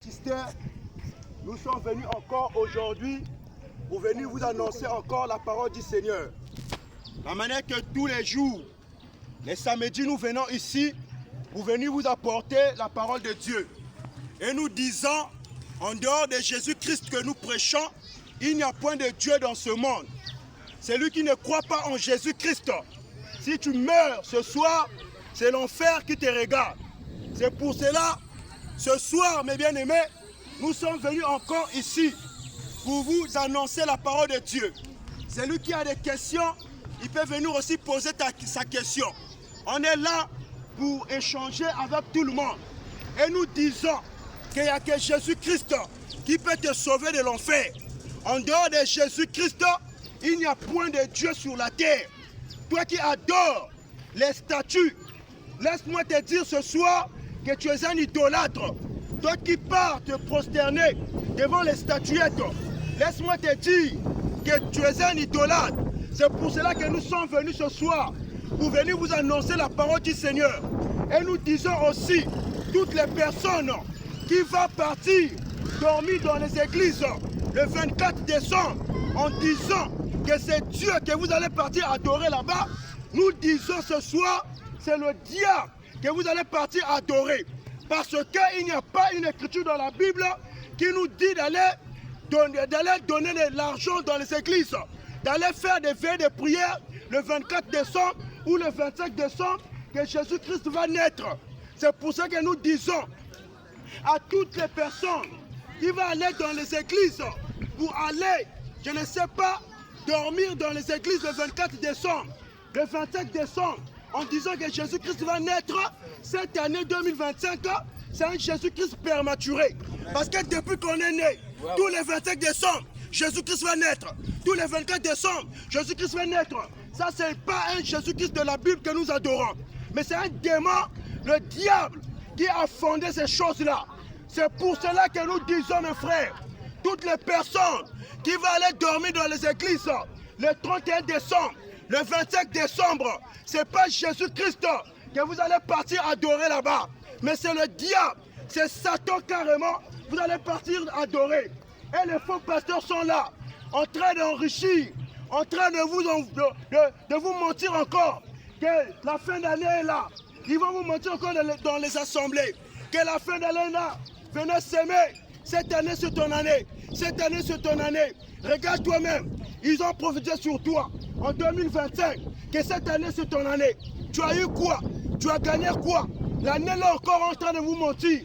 Sisters, nous sommes venus encore aujourd'hui pour venir vous annoncer encore la parole du Seigneur. La manière que tous les jours, les samedis, nous venons ici pour venir vous apporter la parole de Dieu. Et nous disons, en dehors de Jésus-Christ que nous prêchons, il n'y a point de Dieu dans ce monde. Celui qui ne croit pas en Jésus-Christ, si tu meurs ce soir, c'est l'enfer qui te regarde. C'est pour cela, ce soir, mes bien-aimés, nous sommes venus encore ici pour vous annoncer la parole de Dieu. Celui qui a des questions, il peut venir aussi poser sa question. On est là pour échanger avec tout le monde. Et nous disons qu'il n'y a que Jésus-Christ qui peut te sauver de l'enfer. En dehors de Jésus-Christ, il n'y a point de Dieu sur la terre. Toi qui adores les statues, laisse-moi te dire ce soir que tu es un idolâtre. Toi qui pars te prosterner devant les statuettes, laisse-moi te dire que tu es un idolâtre. C'est pour cela que nous sommes venus ce soir, pour venir vous annoncer la parole du Seigneur. Et nous disons aussi, toutes les personnes qui vont partir dormir dans les églises le 24 décembre, en disant que c'est Dieu que vous allez partir adorer là-bas, nous disons ce soir, c'est le diable que vous allez partir adorer. Parce qu'il n'y a pas une écriture dans la Bible qui nous dit d'aller donner de l'argent dans les églises, d'aller faire des veillées de prière le 24 décembre ou le 25 décembre que Jésus-Christ va naître. C'est pour ça que nous disons à toutes les personnes qui vont aller dans les églises pour aller, je ne sais pas, dormir dans les églises le 24 décembre, le 25 décembre, en disant que Jésus-Christ va naître cette année 2025, c'est un Jésus-Christ prématuré. Parce que depuis qu'on est né, tous les 25 décembre, Jésus-Christ va naître. Tous les 24 décembre, Jésus-Christ va naître. Ça, ce n'est pas un Jésus-Christ de la Bible que nous adorons. Mais c'est un démon, le diable, qui a fondé ces choses-là. C'est pour cela que nous disons, mes frères, toutes les personnes qui vont aller dormir dans les églises le 31 décembre, le 25 décembre, ce n'est pas Jésus-Christ que vous allez partir adorer là-bas. Mais c'est le diable, c'est Satan carrément, vous allez partir adorer. Et les faux pasteurs sont là, en train d'enrichir, en train de vous mentir encore, que la fin d'année est là. Ils vont vous mentir encore dans les assemblées, que la fin d'année est là. Venez s'aimer, cette année c'est ton année, cette année c'est ton année. Regarde toi-même, ils ont profité sur toi en 2025, que cette année c'est ton année. Tu as eu quoi? Tu as gagné quoi? L'année là encore on est en train de vous mentir.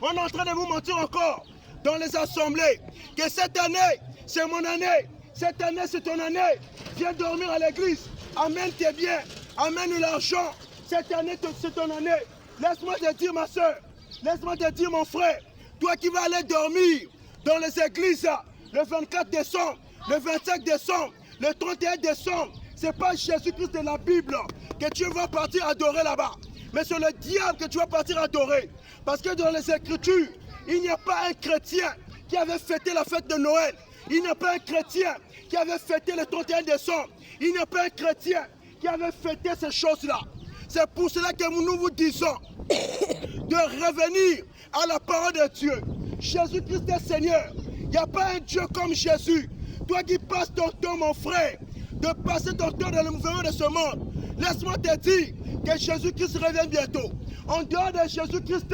On est en train de vous mentir encore dans les assemblées, que cette année c'est mon année, cette année c'est ton année. Viens dormir à l'église, amène tes biens, amène l'argent, cette année c'est ton année. Laisse-moi te dire ma soeur, laisse-moi te dire mon frère, toi qui vas aller dormir dans les églises le 24 décembre, le 25 décembre, le 31 décembre, c'est pas Jésus-Christ de la Bible que tu vas partir adorer là-bas. Mais c'est le diable que tu vas partir adorer. Parce que dans les Écritures, il n'y a pas un chrétien qui avait fêté la fête de Noël. Il n'y a pas un chrétien qui avait fêté le 31 décembre. Il n'y a pas un chrétien qui avait fêté ces choses-là. C'est pour cela que nous vous disons de revenir à la parole de Dieu. Jésus-Christ est Seigneur. Il n'y a pas un Dieu comme Jésus. Toi qui passes ton temps, mon frère, de passer ton temps dans le mouvement de ce monde, laisse-moi te dire que Jésus-Christ revient bientôt. En dehors de Jésus-Christ,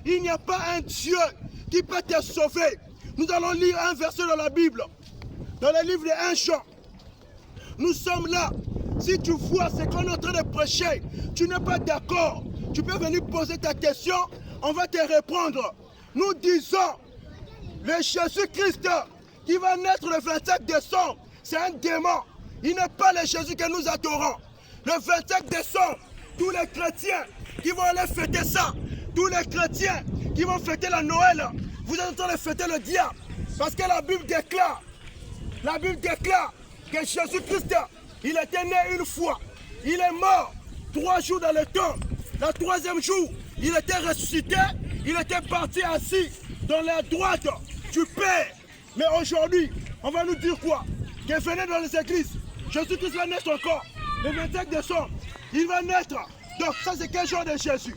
il n'y a pas un Dieu qui peut te sauver. Nous allons lire un verset dans la Bible, dans le livre de 1 Jean. Nous sommes là. Si tu vois ce qu'on est en train de prêcher, tu n'es pas d'accord, tu peux venir poser ta question, on va te répondre. Nous disons, le Jésus-Christ qui va naître le 25 décembre, c'est un démon. Il n'est pas le Jésus que nous adorons. Le 25 décembre, tous les chrétiens qui vont aller fêter ça, tous les chrétiens qui vont fêter la Noël, vous êtes en train de fêter le diable. Parce que la Bible déclare que Jésus-Christ, il était né une fois. Il est mort 3 jours dans le temps. Le 3e jour, il était ressuscité. Il était parti assis dans la droite du Père. Mais aujourd'hui, on va nous dire quoi? Que venez dans les églises. Jésus-Christ va naître encore. Le 25 décembre, il va naître. Donc ça c'est quel genre de Jésus?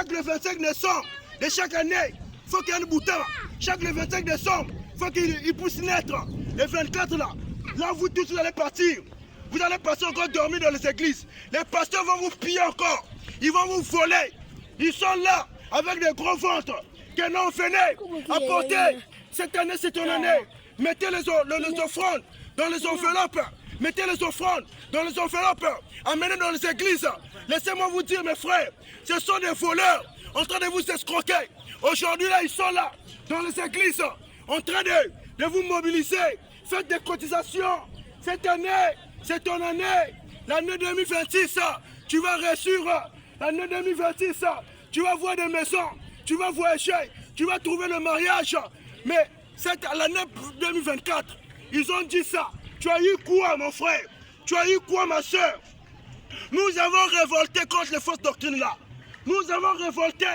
Le 25 décembre de chaque année, faut qu'il y ait un bouton. Chaque le 25 décembre, faut qu'il puisse naître. Le 24 là, vous tous vous allez partir. Vous allez passer encore dormir dans les églises. Les pasteurs vont vous piller encore. Ils vont vous voler. Ils sont là avec des gros ventres. Que non, venez, apportez. Cette année, c'est ton année. Mettez les offrandes dans les enveloppes. Mettez les offrandes dans les enveloppes. Amenez dans les églises. Laissez-moi vous dire, mes frères, ce sont des voleurs en train de vous escroquer. Aujourd'hui, là, ils sont là, dans les églises, en train de vous mobiliser. Faites des cotisations. Cette année, c'est ton année. L'année 2026, tu vas réussir. L'année 2026, tu vas voir des maisons. Tu vas voyager. Tu vas trouver le mariage. Mais l'année 2024, ils ont dit ça. Tu as eu quoi, mon frère? Tu as eu quoi, ma soeur? Nous avons révolté contre les fausses doctrines là. Nous avons révolté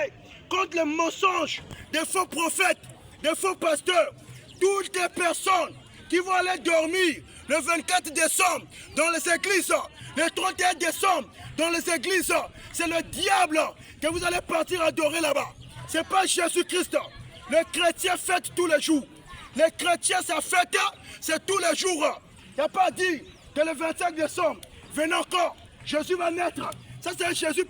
contre les mensonges des faux prophètes, des faux pasteurs. Toutes les personnes qui vont aller dormir le 24 décembre dans les églises, le 31 décembre dans les églises, c'est le diable que vous allez partir adorer là-bas. Ce n'est pas Jésus-Christ. Les chrétiens fêtent tous les jours. Les chrétiens, ça fête, c'est tous les jours. Il n'y a pas dit que le 25 décembre, venez encore, Jésus va naître. Ça, c'est un Jésus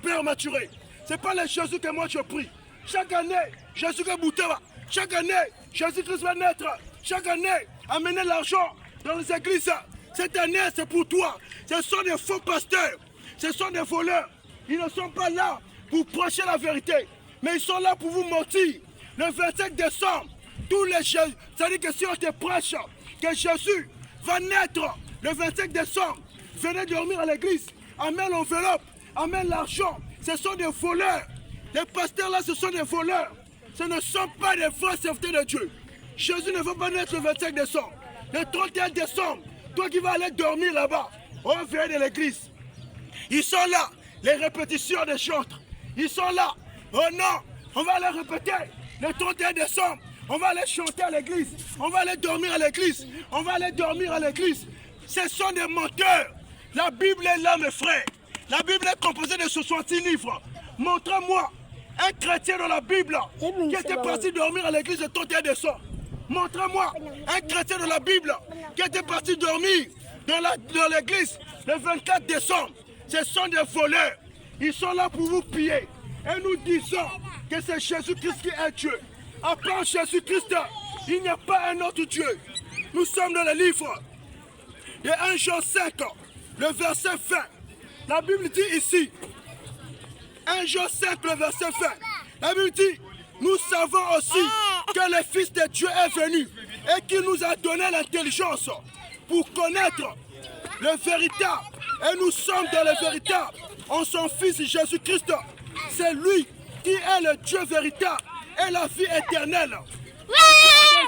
prématuré. Ce n'est pas le Jésus que moi je prie. Chaque année, Jésus va bouter. Chaque année, Jésus-Christ va naître. Chaque année, amener l'argent dans les églises. Cette année, c'est pour toi. Ce sont des faux pasteurs. Ce sont des voleurs. Ils ne sont pas là pour prêcher la vérité. Mais ils sont là pour vous mentir. Le 25 décembre, tous les Jésus, c'est-à-dire que si on te prêche que Jésus va naître le 25 décembre, venez dormir à l'église, amène l'enveloppe, amène l'argent. Ce sont des voleurs. Les pasteurs là, ce sont des voleurs. Ce ne sont pas des vrais serviteurs de Dieu. Jésus ne va pas naître le 25 décembre. Le 31 décembre, toi qui vas aller dormir là-bas, on vient de l'église. Ils sont là, les répétitions des chantres. Ils sont là. Oh non, on va aller répéter le 31 décembre. On va aller chanter à l'église. On va aller dormir à l'église. On va aller dormir à l'église. Ce sont des menteurs. La Bible est là, mes frères. La Bible est composée de 66 livres. Montrez-moi un chrétien dans la Bible qui était parti dormir à l'église le 31 décembre. Montrez-moi un chrétien dans la Bible qui était parti dormir dans l'église le 24 décembre. Ce sont des voleurs. Ils sont là pour vous piller. Et nous disons que c'est Jésus-Christ qui est Dieu. À part Jésus-Christ, il n'y a pas un autre Dieu. Nous sommes dans le livre de 1 Jean 5, le verset 20. La Bible dit ici, 1 Jean 5, le verset 20. La Bible dit, nous savons aussi que le Fils de Dieu est venu et qu'il nous a donné l'intelligence pour connaître le véritable. Et nous sommes dans le véritable en son Fils Jésus-Christ. C'est lui qui est le Dieu véritable et la vie éternelle.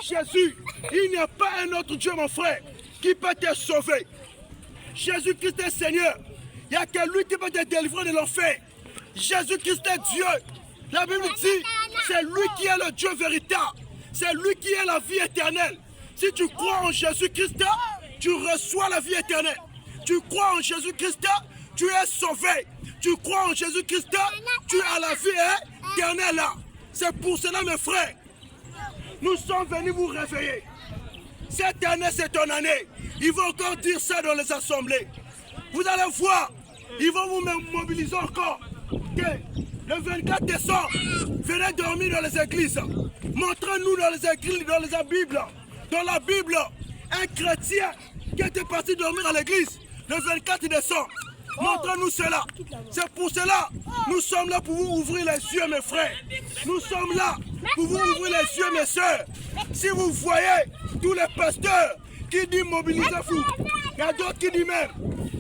Jésus, il n'y a pas un autre Dieu, mon frère, qui peut te sauver. Jésus-Christ est Seigneur. Il n'y a que lui qui peut te délivrer de l'enfer. Jésus-Christ est Dieu. La Bible dit, c'est lui qui est le Dieu véritable. C'est lui qui est la vie éternelle. Si tu crois en Jésus-Christ, tu reçois la vie éternelle. Tu crois en Jésus-Christ, tu es sauvé. Tu crois en Jésus-Christ, tu as la vie éternelle. C'est pour cela, mes frères, nous sommes venus vous réveiller. Cette année, c'est ton année. Ils vont encore dire ça dans les assemblées. Vous allez voir, ils vont vous mobiliser encore. Que le 24 décembre, venez dormir dans les églises. Montrez-nous dans les églises, dans la Bible. Dans la Bible, un chrétien qui était parti dormir à l'église le 24 décembre. Montrez-nous cela. C'est pour cela nous sommes là pour vous ouvrir les yeux, mes frères. Nous sommes là pour vous ouvrir les yeux, mes soeurs. Si vous voyez tous les pasteurs qui disent mobilisez-vous, il y a d'autres qui disent même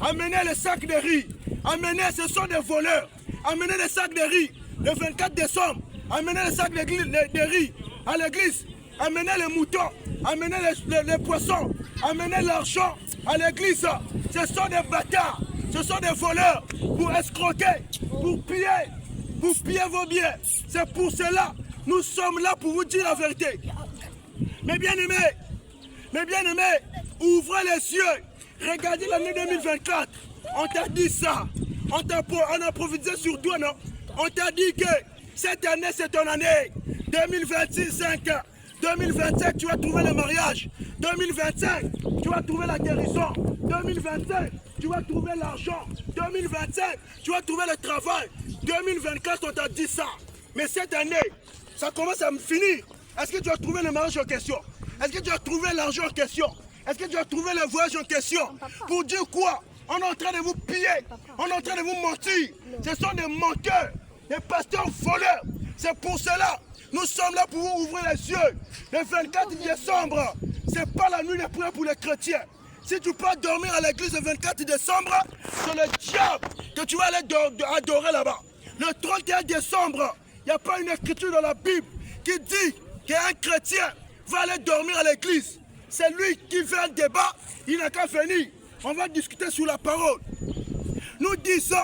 amenez les sacs de riz. Amenez, ce sont des voleurs. Amenez les sacs de riz le 24 décembre. Amenez les sacs de riz à l'église. Amenez les moutons. Amenez les poissons. Amenez l'argent à l'église. Ce sont des bâtards. Ce sont des voleurs pour escroquer, pour piller vos biens. C'est pour cela nous sommes là pour vous dire la vérité. Mes bien-aimés, ouvrez les yeux. Regardez l'année 2024. On t'a dit ça. On a prophétisé sur toi, non? On t'a dit que cette année, c'est ton année. 2025, 2025, tu vas trouver le mariage. 2025, tu vas trouver la guérison. 2025, tu vas trouver l'argent. 2025, tu vas trouver le travail. 2024, on t'a dit ça. Mais cette année, ça commence à me finir. Est-ce que tu as trouvé le mariage en question? Est-ce que tu as trouvé l'argent en question? Est-ce que tu as trouvé le voyage en question? Pour dire quoi? On est en train de vous piller. On est en train de vous mentir. Ce sont des menteurs, des pasteurs voleurs. C'est pour cela, nous sommes là pour vous ouvrir les yeux. Le 24 décembre, ce n'est pas la nuit de prière pour les chrétiens. Si tu peux dormir à l'église le 24 décembre, c'est le diable que tu vas aller adorer là-bas. Le 31 décembre, il n'y a pas une écriture dans la Bible qui dit qu'un chrétien va aller dormir à l'église. C'est lui qui fait un débat, il n'a qu'à venir. On va discuter sur la parole. Nous disons,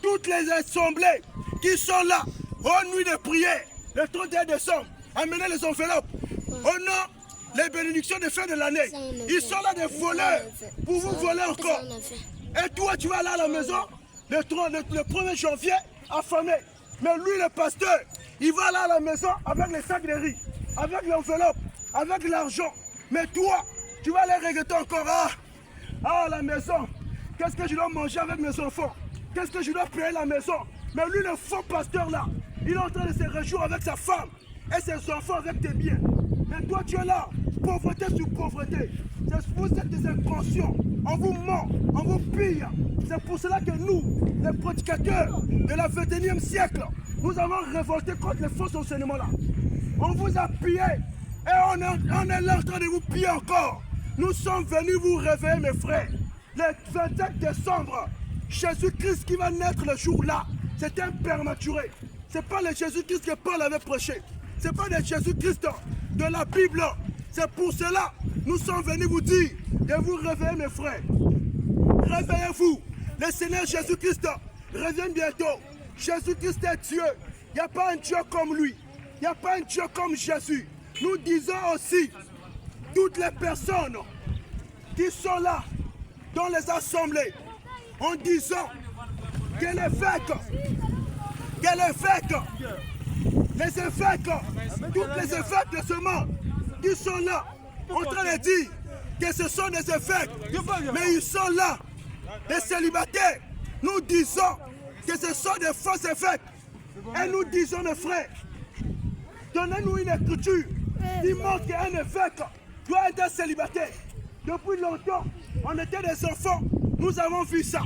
toutes les assemblées qui sont là, aux nuits de prière, le 31 décembre, amenez les enveloppes. Honore les bénédictions de fin de l'année. Ils sont là des voleurs pour vous voler encore. Et toi, tu vas aller à la maison le 1er janvier affamé. Mais lui, le pasteur, il va aller à la maison avec les sacs de riz, avec l'enveloppe, avec l'argent. Mais toi, tu vas aller regretter encore. Ah, la maison, qu'est-ce que je dois manger avec mes enfants? Qu'est-ce que je dois payer la maison? Mais lui, le faux pasteur là, il est en train de se réjouir avec sa femme et ses enfants avec tes biens. Mais toi, tu es là, pauvreté sur pauvreté. Vous êtes des inconscients. On vous ment, on vous pille. C'est pour cela que nous, les prédicateurs de la 21e siècle, nous avons révolté contre les faux enseignements-là. On vous a pillé et on est là en train de vous piller encore. Nous sommes venus vous réveiller, mes frères. Le 25 décembre, Jésus-Christ qui va naître le jour-là, c'est un prématuré. Ce n'est pas le Jésus-Christ que Paul avait prêché. Ce n'est pas le Jésus-Christ de la Bible. C'est pour cela que nous sommes venus vous dire de vous réveiller, mes frères. Réveillez-vous. Le Seigneur Jésus-Christ revient bientôt. Jésus-Christ est Dieu. Il n'y a pas un Dieu comme lui. Il n'y a pas un Dieu comme Jésus. Nous disons aussi, toutes les personnes qui sont là dans les assemblées, en disant que les évêques, toutes les évêques de ce monde qui sont là, en train de dire que ce sont des évêques, mais ils sont là, des célibataires. Nous disons que ce sont des faux évêques. Et nous disons, mes frères, donnez-nous une écriture qui montre qu'un évêque doit être célibataire. Depuis longtemps, on était des enfants, nous avons vu ça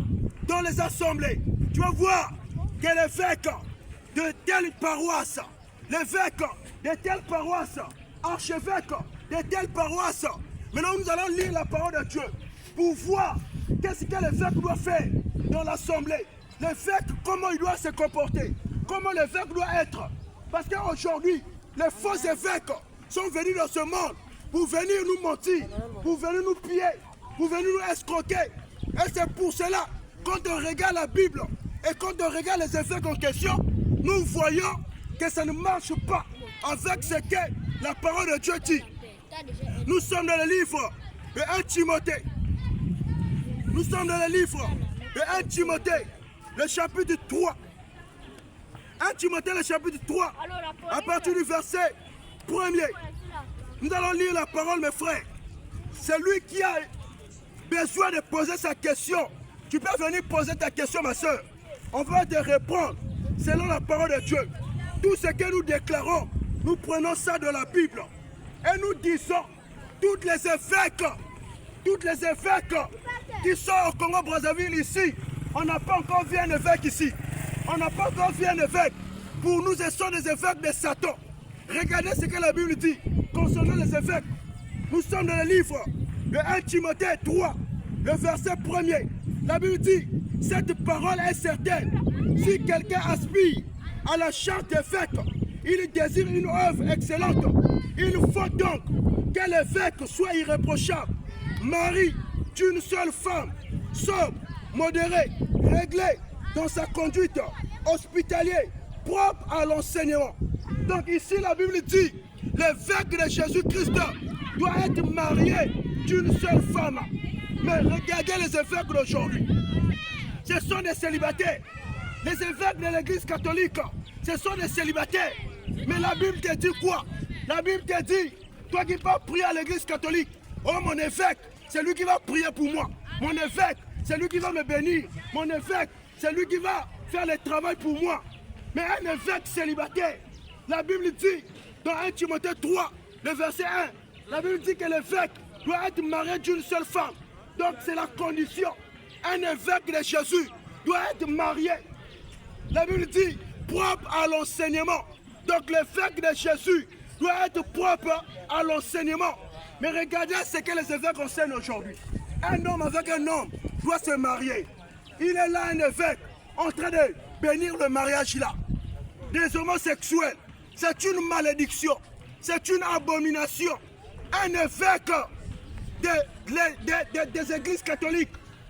dans les assemblées. Tu vas voir que l'évêque de telle paroisse, l'évêque de telle paroisse, archevêque de telle paroisse. Maintenant, nous allons lire la parole de Dieu pour voir qu'est-ce que l'évêque doit faire dans l'assemblée. L'évêque, comment il doit se comporter, comment l'évêque doit être. Parce qu'aujourd'hui, les faux évêques sont venus dans ce monde pour venir nous mentir, pour venir nous piller, pour venir nous escroquer. Et c'est pour cela, quand on regarde la Bible et quand on regarde les évêques en question, nous voyons que ça ne marche pas avec ce que la parole de Dieu dit. Nous sommes dans le livre de 1 Timothée. Nous sommes dans le livre de 1 Timothée, le chapitre 3. 1 Timothée, le chapitre 3, à partir du verset 1er. Nous allons lire la parole, mes frères. C'est lui qui a besoin de poser sa question. Tu peux venir poser ta question, ma soeur. On va te répondre selon la parole de Dieu. Tout ce que nous déclarons, nous prenons ça de la Bible. Et nous disons, toutes les évêques qui sont au Congo-Brazzaville ici, on n'a pas encore vu un évêque ici. On n'a pas encore vu un évêque. Pour nous, ce sont des évêques de Satan. Regardez ce que la Bible dit concernant les évêques. Nous sommes dans le livre de 1 Timothée 3, le verset 1er. La Bible dit, cette parole est certaine. Si quelqu'un aspire à la charte d'évêque, il désire une œuvre excellente. Il faut donc que l'évêque soit irréprochable, mari d'une seule femme, sobre, modéré, réglé dans sa conduite, hospitalier, propre à l'enseignement. Donc ici la Bible dit, l'évêque de Jésus-Christ doit être marié d'une seule femme. Mais regardez les évêques d'aujourd'hui. Ce sont des célibataires. Les évêques de l'église catholique, ce sont des célibataires. Mais la Bible te dit quoi? La Bible te dit, toi qui vas prier à l'église catholique, oh mon évêque, c'est lui qui va prier pour moi. Mon évêque, c'est lui qui va me bénir. Mon évêque, c'est lui qui va faire le travail pour moi. Mais un évêque célibataire, la Bible dit, dans 1 Timothée 3, le verset 1, la Bible dit que l'évêque doit être marié d'une seule femme. Donc c'est la condition. Un évêque de Jésus doit être marié. La Bible dit, propre à l'enseignement. Donc l'évêque de Jésus doit être propre à l'enseignement. Mais regardez ce que les évêques enseignent aujourd'hui. Un homme avec un homme doit se marier. Il est là un évêque en train de bénir le mariage là. Des homosexuels, c'est une malédiction, c'est une abomination. Un évêque des églises catholiques,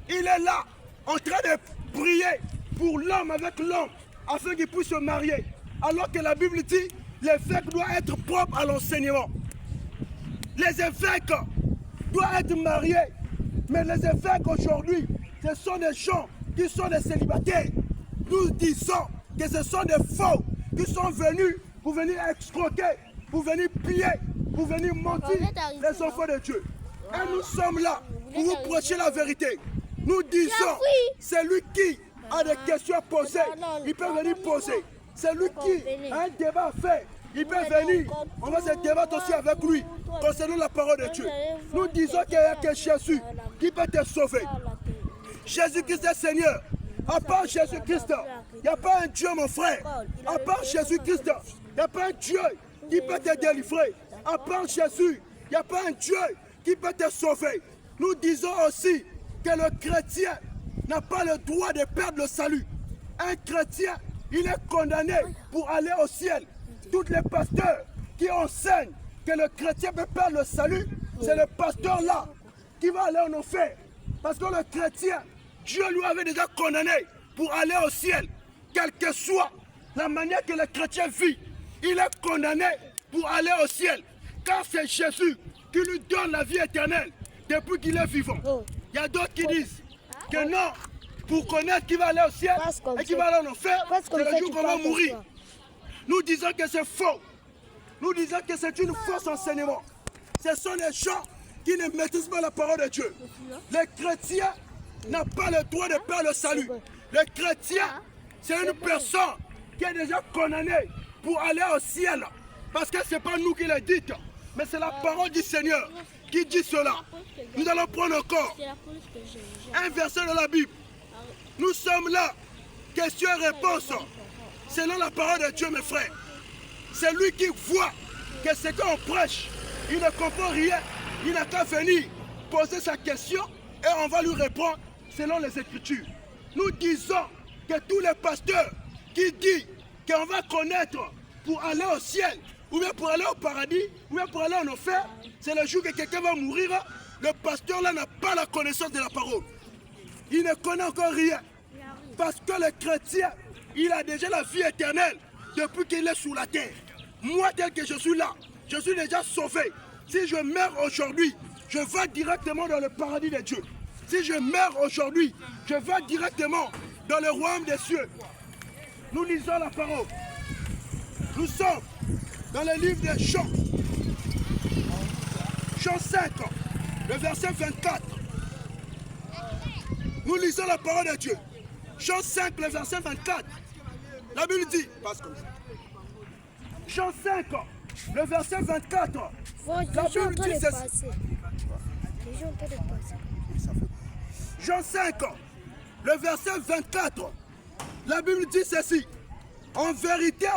il est là en train de prier pour l'homme avec l'homme afin qu'il puisse se marier. Alors que la Bible dit, l'évêque doit être propre à l'enseignement. Les évêques doivent être mariés. Mais les évêques aujourd'hui, ce sont des gens qui sont des célibataires. Nous disons que ce sont des faux qui sont venus pour venir escroquer, pour venir piller, pour venir mentir les enfants de Dieu. Et nous sommes là pour vous prêcher la vérité. Nous disons, c'est lui qui a des questions à poser, il peut venir poser. C'est lui qui a un débat à faire, il peut venir. On va se débattre aussi avec lui concernant la parole de Dieu. Nous disons qu'il n'y a que Jésus qui peut te sauver. Jésus-Christ est Seigneur. À part Jésus-Christ, il n'y a pas un Dieu, mon frère. À part Jésus-Christ, il n'y a pas un Dieu qui peut te délivrer. À part Jésus, il n'y a pas un Dieu qui peut te sauver. Nous disons aussi que le chrétien n'a pas le droit de perdre le salut. Un chrétien, il est condamné pour aller au ciel. Tous les pasteurs qui enseignent que le chrétien peut perdre le salut, c'est le pasteur là qui va aller en enfer. Parce que le chrétien, Dieu lui avait déjà condamné pour aller au ciel. Quelle que soit la manière que le chrétien vit, il est condamné pour aller au ciel. Car c'est Jésus qui lui donne la vie éternelle depuis qu'il est vivant. Il y a d'autres qui disent que non, pour connaître qui va aller au ciel et qui va aller en enfer, c'est le jour qu'on va mourir. Nous disons que c'est faux. Nous disons que c'est une fausse enseignement. Ce sont les gens qui ne maîtrisent pas la parole de Dieu. Les chrétiens n'ont pas le droit de perdre le salut. Le chrétien, c'est une personne qui est déjà condamnée pour aller au ciel. Parce que ce n'est pas nous qui le dites, mais c'est la parole du Seigneur qui dit cela. Nous allons prendre encore un verset de la Bible. Nous sommes là, questions et réponses, selon la parole de Dieu, mes frères. C'est lui qui voit que ce qu'on prêche, il ne comprend rien. Il n'a qu'à venir poser sa question et on va lui répondre selon les Écritures. Nous disons que tous les pasteurs qui disent qu'on va connaître pour aller au ciel, ou bien pour aller au paradis, ou bien pour aller en enfer, c'est le jour que quelqu'un va mourir. Le pasteur là n'a pas la connaissance de la parole. Il ne connaît encore rien. Parce que le chrétien, il a déjà la vie éternelle depuis qu'il est sur la terre. Moi, tel que je suis là, je suis déjà sauvé. Si je meurs aujourd'hui, je vais directement dans le paradis de Dieu. Si je meurs aujourd'hui, je vais directement dans le royaume des cieux. Nous lisons la parole. Nous sommes dans le livre des Chants. Chant 5, le verset 24. Nous lisons la parole de Dieu. Chant 5, le verset 24. La Bible dit, passe comme ça. Chant 5, le verset 24. La Bible dit ceci. Jean 5, le verset 24. La Bible dit ceci. En vérité,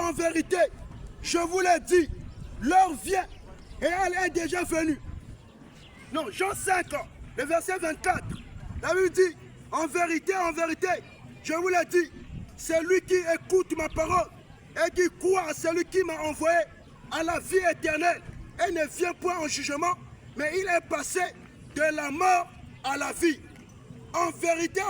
je vous l'ai dit, l'heure vient et elle est déjà venue. Non, Jean 5, le verset 24. La Bible dit, en vérité, je vous l'ai dit, celui qui écoute ma parole et qui croit à celui qui m'a envoyé à la vie éternelle et ne vient point en jugement, mais il est passé de la mort à la vie. En vérité,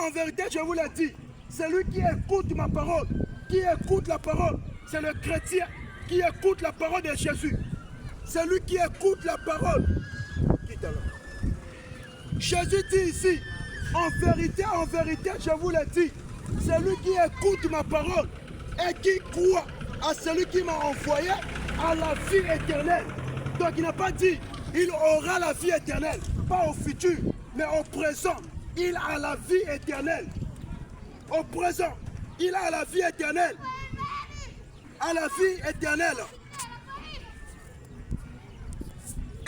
je vous l'ai dit, celui qui écoute ma parole, qui écoute la parole, c'est le chrétien qui écoute la parole de Jésus. Celui qui écoute la parole. Jésus dit ici, en vérité, je vous l'ai dit, celui qui écoute ma parole et qui croit à celui qui m'a envoyé à la vie éternelle. Donc il n'a pas dit il aura la vie éternelle, pas au futur, mais au présent. Il a la vie éternelle. Au présent, il a la vie éternelle. À la vie éternelle.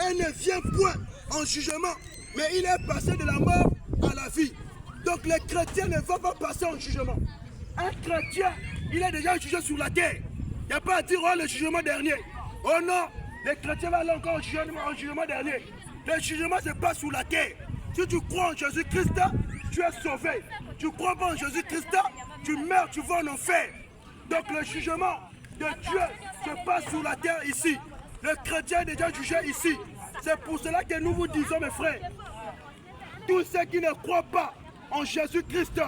Et ne vient point en jugement, mais il est passé de la mort à la vie. Donc les chrétiens ne vont pas passer en jugement. Un chrétien, il est déjà jugé sur la terre. Il n'y a pas à dire oh, le jugement dernier. Oh non, les chrétiens vont aller encore en jugement dernier. Le jugement se passe sous la terre. Si tu crois en Jésus-Christ, tu es sauvé. Tu ne crois pas en Jésus-Christ, tu meurs, tu vas en enfer. Donc le jugement de Dieu se passe sous la terre ici. Le chrétien est déjà jugé ici. C'est pour cela que nous vous disons, mes frères, tous ceux qui ne croient pas en Jésus-Christ,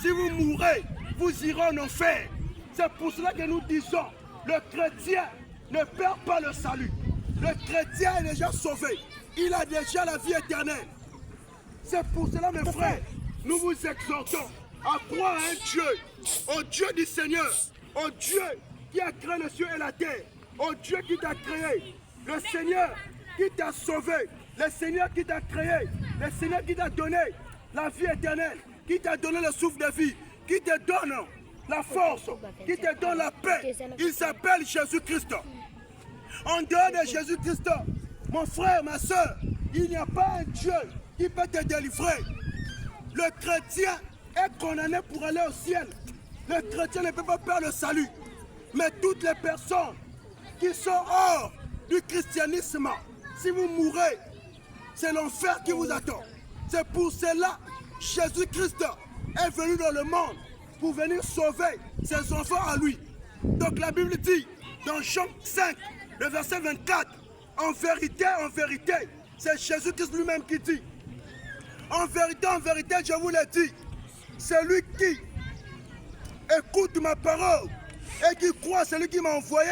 si vous mourrez, vous irez en enfer. C'est pour cela que nous disons, le chrétien ne perd pas le salut. Le chrétien est déjà sauvé. Il a déjà la vie éternelle. C'est pour cela, mes frères, nous vous exhortons à croire à un Dieu, au Dieu du Seigneur, au Dieu qui a créé le ciel et la terre, au Dieu qui t'a créé, le Seigneur qui t'a sauvé, le Seigneur qui t'a créé, le Seigneur qui t'a donné la vie éternelle, qui t'a donné le souffle de vie, qui te donne la force, qui te donne la paix. Il s'appelle Jésus-Christ. En dehors de Jésus-Christ, mon frère, ma soeur, il n'y a pas un Dieu qui peut te délivrer. Le chrétien est condamné pour aller au ciel. Le chrétien ne peut pas perdre le salut. Mais toutes les personnes qui sont hors du christianisme, si vous mourrez, c'est l'enfer qui vous attend. C'est pour cela que Jésus-Christ est venu dans le monde pour venir sauver ses enfants à lui. Donc la Bible dit, dans Jean 5, le verset 24, en vérité, c'est Jésus-Christ lui-même qui dit, en vérité, je vous l'ai dit, celui qui écoute ma parole et qui croit à celui qui m'a envoyé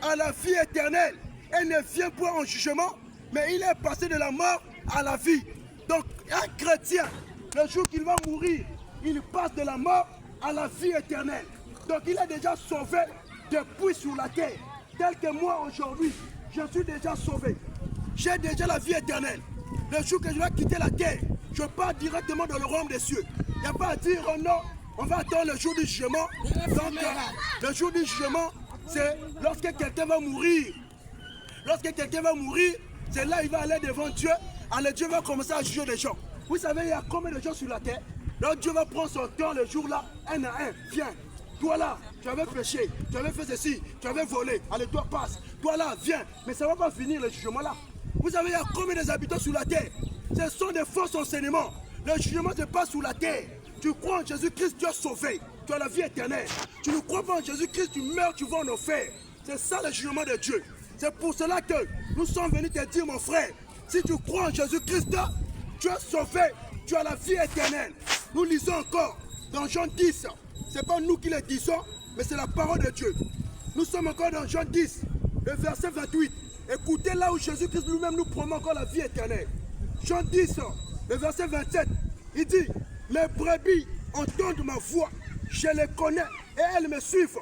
à la vie éternelle et ne vient point en jugement, mais il est passé de la mort à la vie. Donc un chrétien, le jour qu'il va mourir, il passe de la mort à la vie éternelle. Donc il est déjà sauvé depuis sur la terre. Tel que moi aujourd'hui, je suis déjà sauvé. J'ai déjà la vie éternelle. Le jour que je vais quitter la terre, je pars directement dans le royaume des cieux. Il n'y a pas à dire oh non, on va attendre le jour du jugement. Donc le jour du jugement, c'est lorsque quelqu'un va mourir. Lorsque quelqu'un va mourir, c'est là qu'il va aller devant Dieu. Alors Dieu va commencer à juger les gens. Vous savez, il y a combien de gens sur la terre? Donc Dieu va prendre son temps le jour-là, un à un. Viens, toi là, tu avais péché, tu avais fait ceci, tu avais volé. Allez, toi passe. Toi là, viens. Mais ça ne va pas finir le jugement là. Vous savez, il y a combien d'habitants sur la terre? Ce sont des faux enseignements. Le jugement se passe sur la terre. Tu crois en Jésus-Christ, tu es sauvé. Tu as la vie éternelle. Tu ne crois pas en Jésus-Christ, tu meurs, tu vas en enfer. C'est ça le jugement de Dieu. C'est pour cela que nous sommes venus te dire, mon frère, si tu crois en Jésus-Christ, tu es sauvé, tu as la vie éternelle. Nous lisons encore dans Jean 10. Ce n'est pas nous qui le disons, mais c'est la parole de Dieu. Nous sommes encore dans Jean 10, le verset 28. Écoutez là où Jésus-Christ lui-même nous promet encore la vie éternelle. Jean 10, le verset 27, il dit, mes brebis entendent ma voix, je les connais et elles me suivent.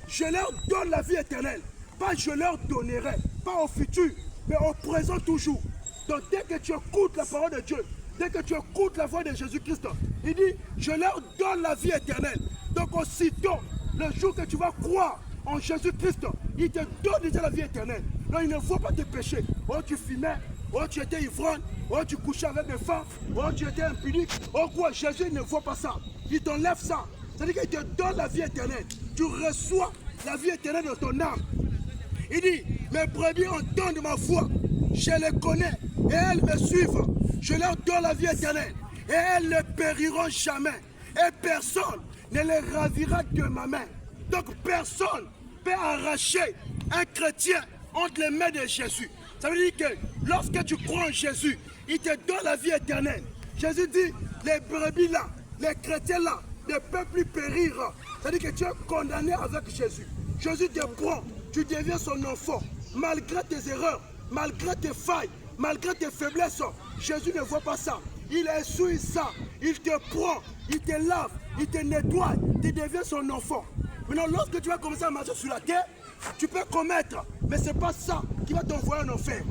Je leur donne la vie éternelle. Pas je leur donnerai, pas au futur, mais au présent toujours. Donc dès que tu écoutes la parole de Dieu, dès que tu écoutes la voix de Jésus-Christ, il dit, je leur donne la vie éternelle. Donc aussitôt, le jour que tu vas croire en Jésus-Christ, il te donne déjà la vie éternelle. Donc il ne faut pas te pécher. Oh, tu fumais, oh, tu étais ivrogne, oh, tu couchais avec des femmes, oh, tu étais impunique. Oh quoi, Jésus ne voit pas ça. Il t'enlève ça. C'est-à-dire qu'il te donne la vie éternelle. Tu reçois la vie éternelle dans ton âme. Il dit, mes brebis entendent ma voix, je les connais et elles me suivent. Je leur donne la vie éternelle et elles ne périront jamais. Et personne ne les ravira de ma main. Donc personne ne peut arracher un chrétien entre les mains de Jésus. Ça veut dire que lorsque tu crois en Jésus, il te donne la vie éternelle. Jésus dit, les brebis là, les chrétiens là, ne peuvent plus périr. Ça veut dire que tu es condamné avec Jésus. Jésus te prend, tu deviens son enfant. Malgré tes erreurs, malgré tes failles, malgré tes faiblesses, Jésus ne voit pas ça. Il essuie ça, il te prend, il te lave, il te nettoie, tu deviens son enfant. Maintenant, lorsque tu vas commencer à marcher sur la terre, Tu peux commettre, mais ce n'est pas ça qui va t'envoyer en enfer.